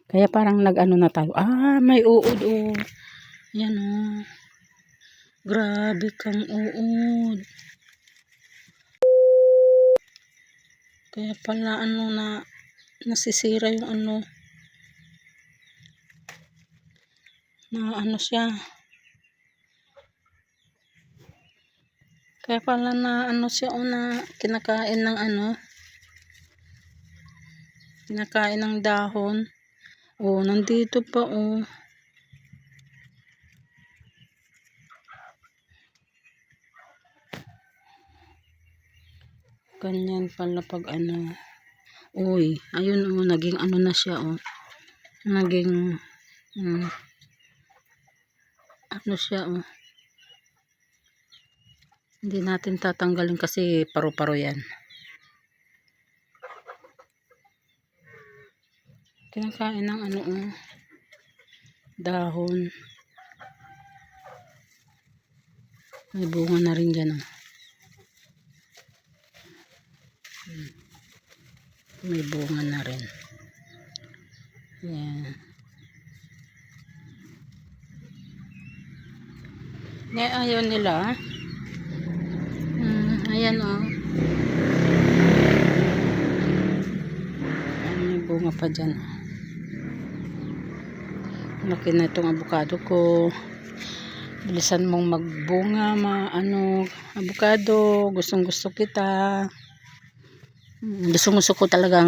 Kaya parang nag-ano na tayo. May uod oh. Yan oh. Grabe kang uod. Kaya pala nasisira yung siya. Kaya pala siya na kinakain ng kinakain ng dahon. Oh, nandito pa oh. Ganyan pala pag uy, ayun oh, naging na siya oh. Naging siya oh. Hindi natin tatanggalin kasi paru-paro yan. Kinakain ng dahon. May bunga na rin dyan oh. May bunga na rin. Yan. Ayaw nila. Ayan oh. May bunga pa dyan. Laki na itong avocado ko. Bilisan mong magbunga, avocado. Gustong gusto kita. Gusto ko talaga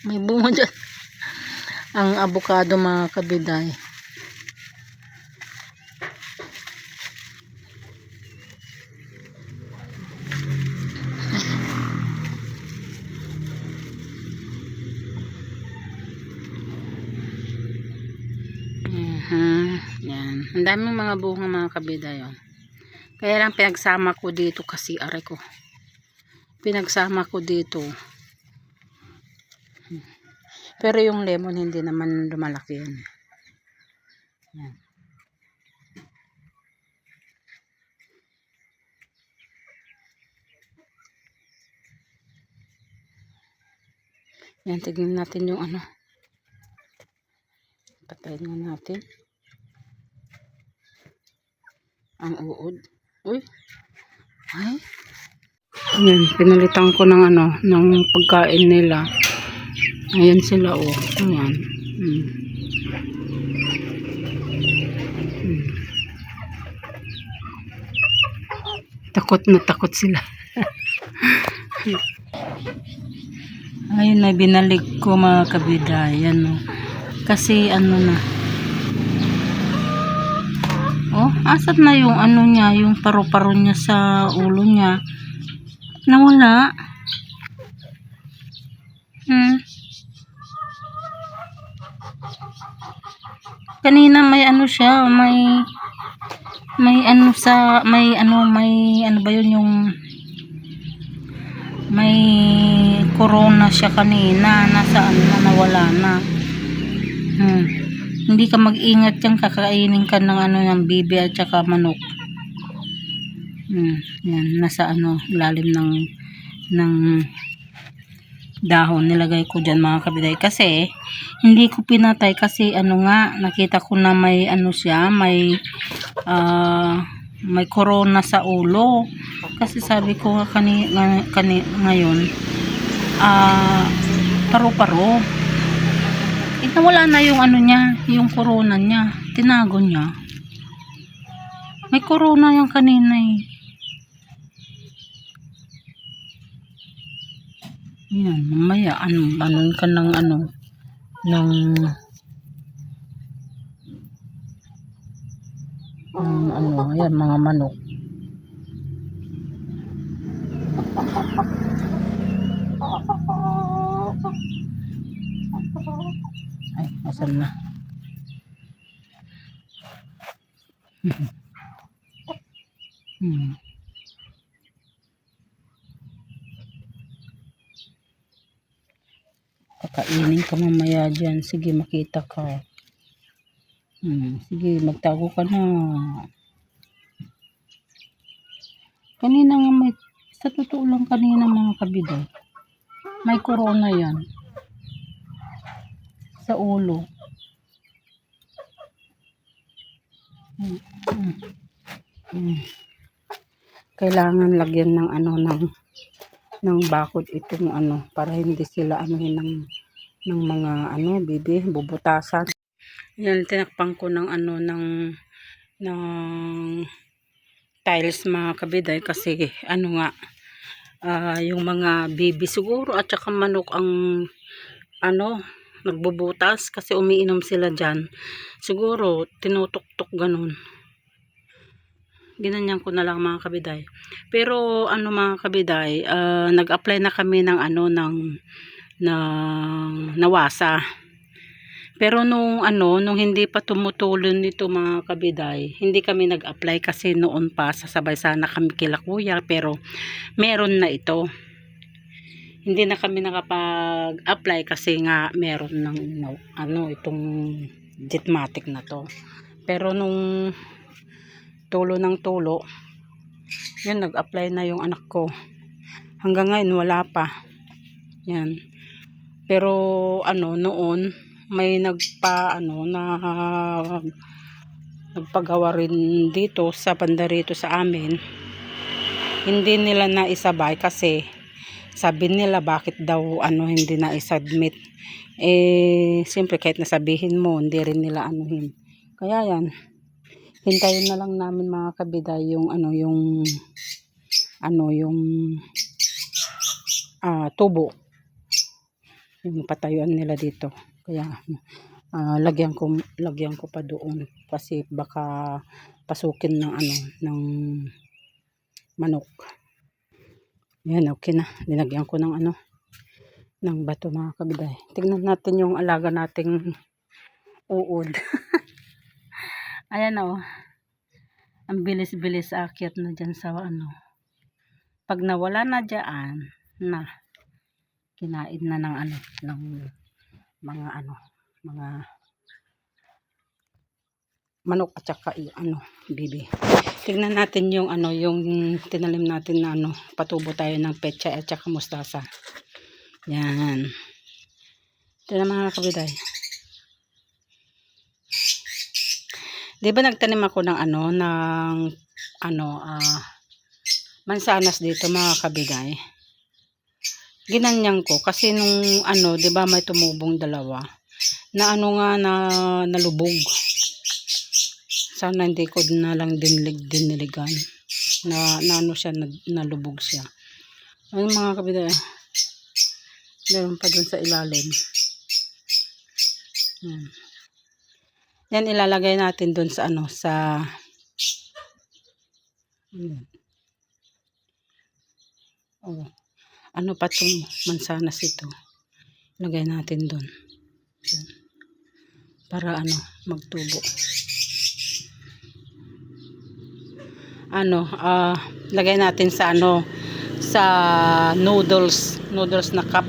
may bunga dyan. Ang avocado mga kabiday. Yan. Ang daming mga bunga mga kabiday oh. Kaya lang pinagsama ko dito kasi aray ko. Pinagsama ko dito. Pero yung lemon hindi naman lumalaki yan. Yan. Yan, tignan natin yung patayin nga natin. Ang uod. Uy. Ay. Yan, pinalitan ko ng ng pagkain nila. Ayan sila oh. Ayan. Takot na takot sila. Ayun na binalik ko mga kabiday. Yan oh. Kasi na. Oh, asat na yung niya, yung paru-paro niya sa ulo niya. Nawala. Kanina may siya, may ba yun yung may corona siya kanina, nasaan na, nawala na. Hindi ka mag-ingat yan, kakainin ka ng ng bibi at saka manok. Yan, nasa lalim ng dahon nilagay ko dyan mga kabiday. Kasi hindi ko pinatay kasi nakita ko na may siya, may corona sa ulo. Kasi sabi ko ngayon paru-paro. Nawala na yung niya, yung corona niya. Tinago niya. May corona yung kanina eh. Yan, mamaya banon ka ng ayan mga manok. Ay, asan na? Kakainin ka mamaya dyan. Sige, makita ka. Sige, magtago ka na. Kanina nga sa totoo lang kanina mga kabiday, may corona yan. sa ulo. Mm, mm, mm. Kailangan lagyan ng ano ng bakod itong ano para hindi sila anuhin ng mga ano bibi bubutasan. Yan, tinakpan ko ng ano ng tiles mga kabiday kasi ano nga yung mga bibi siguro at saka manok ang ano nagbubutas kasi umiinom sila dyan. Siguro tinutok-tok ganun. Ginanyan ko na lang mga kabiday. Pero ano mga kabiday, nag-apply na kami ng ano ng nawasa. Pero nung hindi pa tumutulon nito mga kabiday, hindi kami nag-apply kasi noon pa sasabay sana kami kila kuya pero meron na ito. Hindi na kami nakapag-apply kasi nga meron ng itong Jetmatic na to. Pero nung tulo ng tulo, yun nag-apply na yung anak ko. Hanggang ngayon wala pa. Yan. Pero noon may nagpagawa rin dito sa banda rito sa amin. Hindi nila na isabay kasi sabi nila bakit daw hindi na i-submit. Siyempre kahit nasabihin mo hindi rin nila anuhin. Kaya yan, hintayin na lang namin mga kabiday yung tubo yung patayuan nila dito. Kaya lagyan ko pa doon kasi baka pasukin ng manok. Yan, okay na. Dinagyan ko ng ng bato mga kabiday. Tignan natin yung alaga nating uod. Ayan ang bilis-bilis akyat na dyan sa pag nawala na dyan kinain na ng mga manok at saka bibi. Tignan natin yung yung tinalim natin na patubo tayo ng petsa at saka mustasa. Yan. Ito na mga kabiday. Di ba nagtanim ako ng mansanas dito mga kabiday. Ginanyan ko kasi nung di ba may tumubong dalawa na nalubog. Sana hindi ko na lang diniligan na siya nalubog siya. Ayun mga kabiday. Meron pa dun sa ilalim. Yan ilalagay natin dun sa pa itong mansanas ito. Lagay natin dun. Para magtubo. Lagay natin sa sa noodles na cup.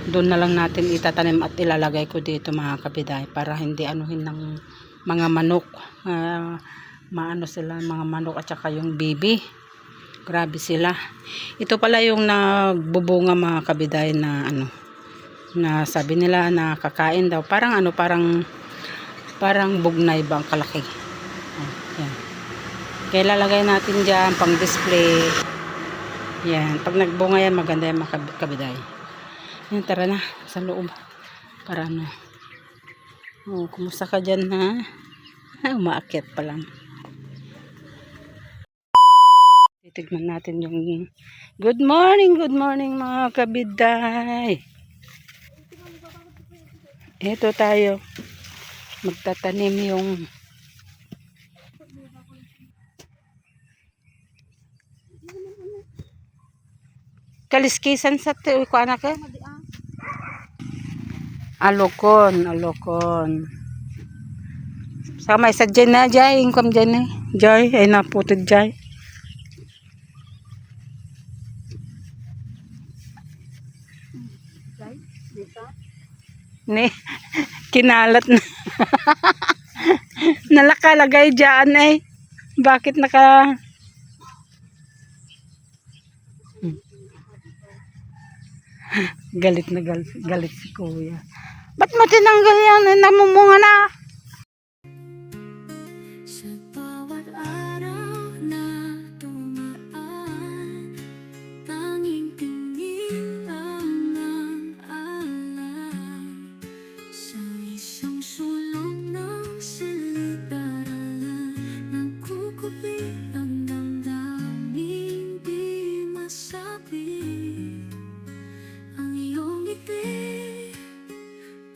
Doon na lang natin itatanim at ilalagay ko dito mga kabiday para hindi anuhin ng mga manok. Maano sila mga manok at saka yung baby. Grabe sila. Ito pala yung nagbubunga mga kabiday na na sabi nila na kakain daw. Parang bugnay ba ang kalaki. Yan. Kaya lalagay natin dyan pang display. Yan. Pag nagbunga yan maganda yung mga kabiday. Yan, tara na sa loob. Para kumusta ka dyan ha? Umaakyat pa lang. Titignan natin yung good morning mga kabiday. Ito tayo. Magtatanim yung kaliskisan sa ko anak eh. Alokon. Sama isa dyan na, Jay. Ingkom dyan eh. Jay, ay naputid Jay. Ni, kinalat na. Nalakalagay dyan eh. Bakit galit si kuya. Ba't mo tinanggal yan? Namumunga na. Sa bawat araw na dumaan, tanging tingin lang ang alam. Sa isang sulong ng silid-aralan, nagkukupi ang damdaming di masabi. Ang iyong ngiti,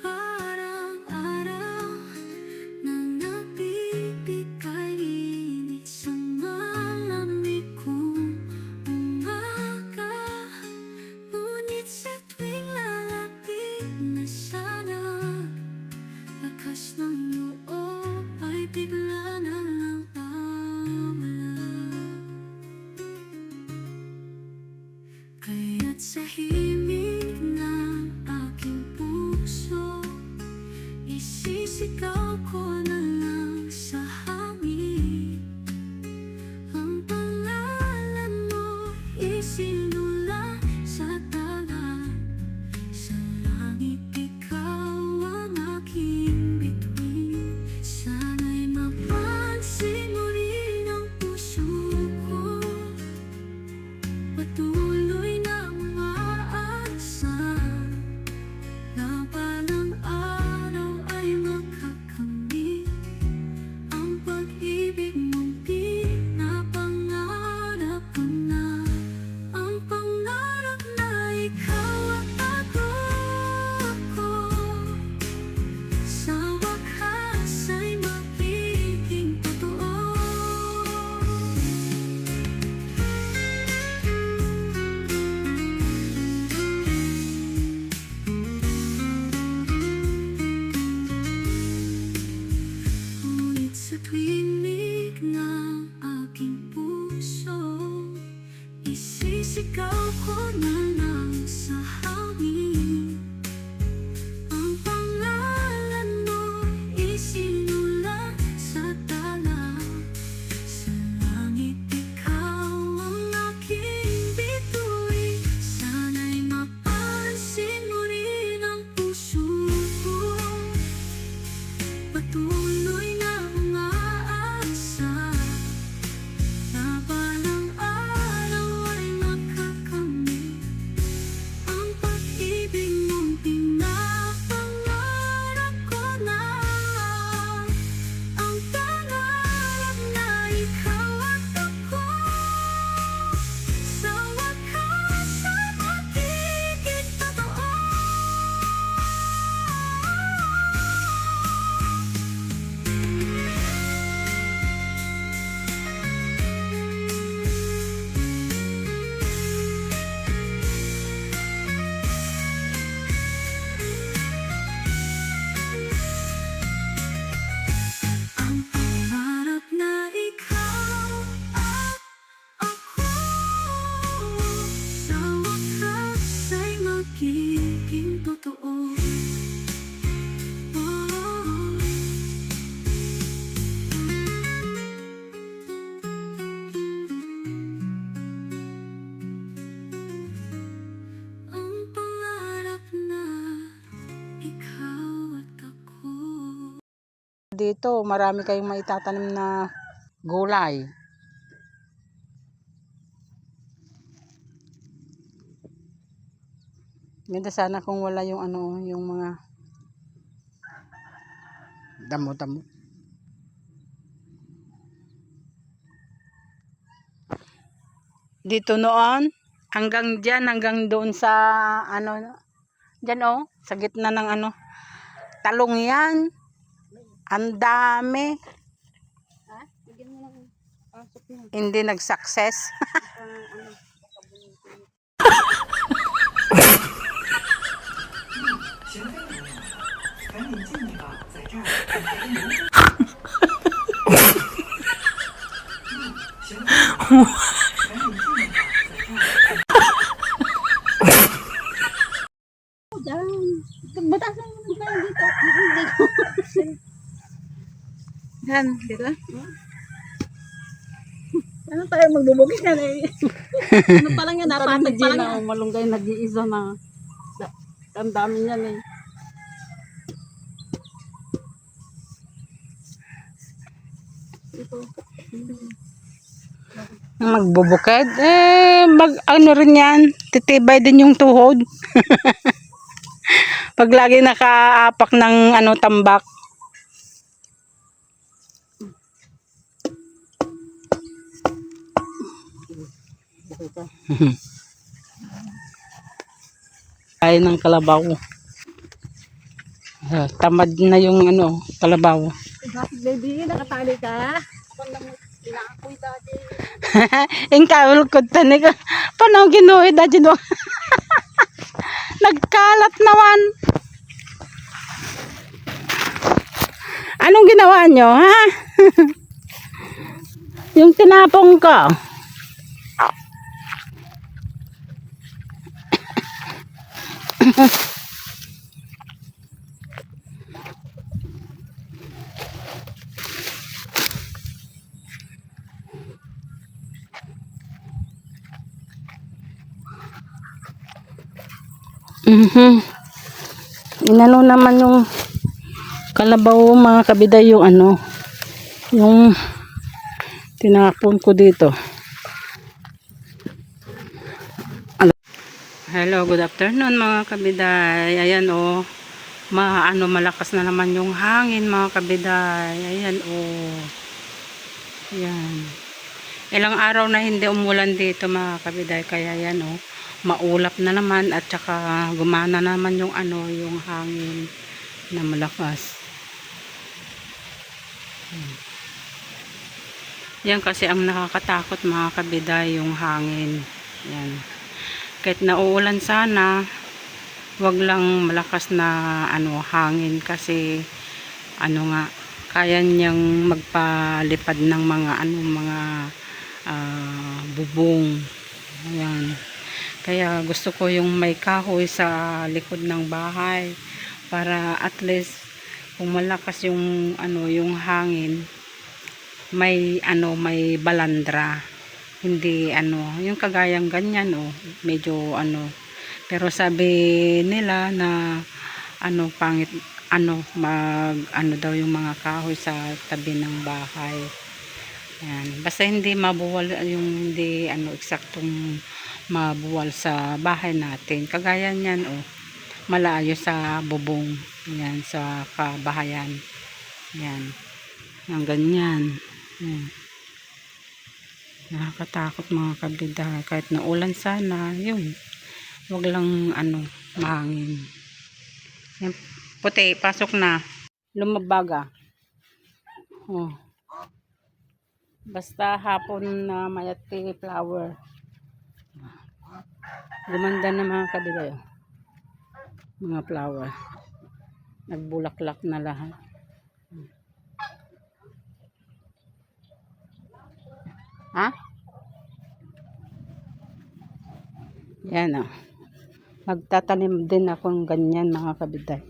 parang araw na nagbibigay init sa malamig kong umaga. Ngunit sa tuwing lalapit na sana, lakas ng loob ay bigla na lang mawala. Kaya't sa himig ng aking puso, isisigaw ko na lang sa hangin ang pangalan mo, isinulat sa dagat. Sa langit ikaw ang aking bituin. Sana'y mapansin mo rin ang puso ko, patuloy na umaasa na balang araw ay makakamit ang pag-ibig mong pinapangarap ko na. Ang pangarap na ikaw at ako, sa wakas ay magiging totoo. Ngunit sa tuwing ng aking puso, isisigaw ko na lang sa hangin ang pangalan mo, isinulat sa tala. Sa langit ikaw ang aking bituin. Sana'y mapansin mo rin ang puso ko, patuloy na umaasa na balang araw ay makakamit ang pag-ibig mong pinapangarap ko na. Ang pangarap na ikaw at ako, sa wakas ay magiging totoo. Ang pangarap na ikaw at ako, sa wakas ay magiging totoo. Ang pangarap na ikaw at ako. Dito, marami kayong maitatanim na gulay. Ganda sana kung wala yung ano, yung mga damo-damo. Dito noon, hanggang dyan, hanggang doon sa ano, dyan oh, sa gitna ng ano, talong yan. Ang dami. Hindi nag-success. Batasan mo ba dito? Yan, dito. Ano tayo magbubugis yan eh? Ano pa lang yan, napatag pa lang yan. Malunggay nag-iisa na. Ang dami yan eh. Magbubukid? Ano rin yan. Titibay din yung tuhod. Pag lagi nakaapak ng tambak. Ay ng kalabaw. Tamad na yung kalabaw. Bakit baby? Nakatali ka? Ingkawal ko tani ko. Paano ginuwi dadya do? Nagkalat naman. Anong ginawa nyo, ha? Yung tinapong ko. Inano naman yung kalabaw mga kabiday yung yung tinapon ko dito. Hello, good afternoon mga kabiday. Ayan malakas na naman yung hangin mga kabiday. Ayan Ayan. Ilang araw na hindi umulan dito mga kabiday, kaya yan maulap na naman at saka gumana naman yung yung hangin na malakas. Yan kasi ang nakakatakot mga kabiday, yung hangin. Yan. Kahit nauulan sana, wag lang malakas na hangin kasi kaya niyang magpalipad ng mga bubong. Ayan. Kaya gusto ko yung may kahoy sa likod ng bahay para at least kung malakas yung yung hangin, may may balandra. Hindi yung kagayang ganyan medyo pero sabi nila na pangit daw yung mga kahoy sa tabi ng bahay. Ayan. Basta hindi mabuwal yung hindi eksaktong mabuwal sa bahay natin. Kagaya niyan malayo sa bubong. Ayan, sa kabahayan. Ayan. Ang ganyan. Ayan. Nakakatakot mga kabida. Kahit naulan sana, yun. Wag lang mahangin. Ayan. Puti, pasok na. Lumabaga. Basta hapon na mayati flower. Gumanda na mga kabila. Mga flower. Nagbulaklak na lahat. Ha? Yan Magtatanim din ako ng ganyan mga kabiday.